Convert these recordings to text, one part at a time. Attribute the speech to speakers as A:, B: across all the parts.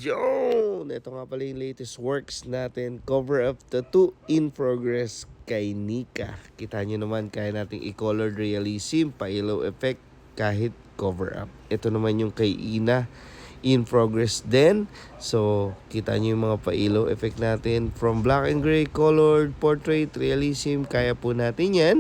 A: Yun! Ito nga pala yung latest works natin. Cover up tattoo in progress kay Nika. Kita nyo naman, kaya nating i-colored realism, pa-yellow effect, kahit cover up. Ito naman yung kay Ina, in progress din. So, kita nyo yung mga pa-yellow effect natin. From black and gray, colored, portrait, realism, kaya po natin yan.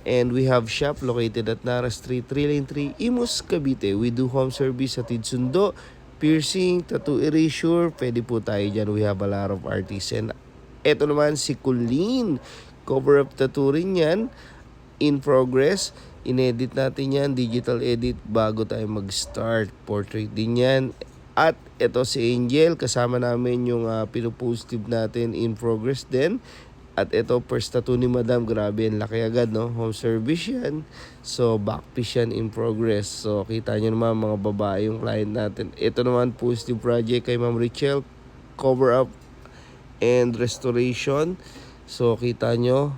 A: And we have shop located at Nara Street, 3 Lane 3, Imus, Cavite. We do home service sa Tidsundo, piercing, tattoo erasure, pwede po tayo dyan. We have a lot of artists. And eto naman si Colleen, cover up tattoo rin yan, in progress. Inedit natin yan, digital edit bago tayo mag-start. Portrait din yan. At ito si Angel, kasama namin yung pinupositive natin, in progress din. At ito, first tattoo ni Madam, grabe, ang laki agad, no? Home service yan. So, backpiece yan, in progress. So, kita nyo naman, mga babae yung client natin. Ito naman, positive project kay Ma'am Richelle, cover up and restoration. So, kita nyo,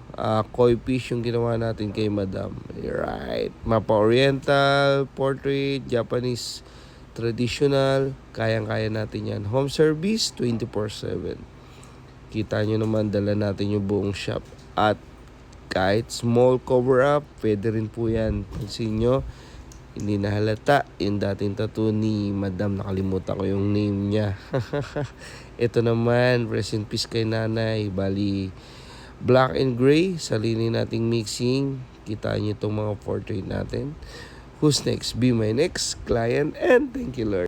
A: koi fish yung ginawa natin kay Madam. Right. Mapa Oriental, portrait, Japanese, traditional, kayang-kaya natin yan. Home service, 24/7. Kita nyo naman, dala natin yung buong shop. At kahit small cover-up, pwede rin po yan. Pansin nyo, hindi nahalata yung dating tattoo ni Madam. Nakalimutan ko yung name niya. Ito naman, rest in peace kay nanay. Bali, black and gray, salinin nating mixing. Kita nyo itong mga portrait natin. Who's next? Be my next client. And thank you, Lord.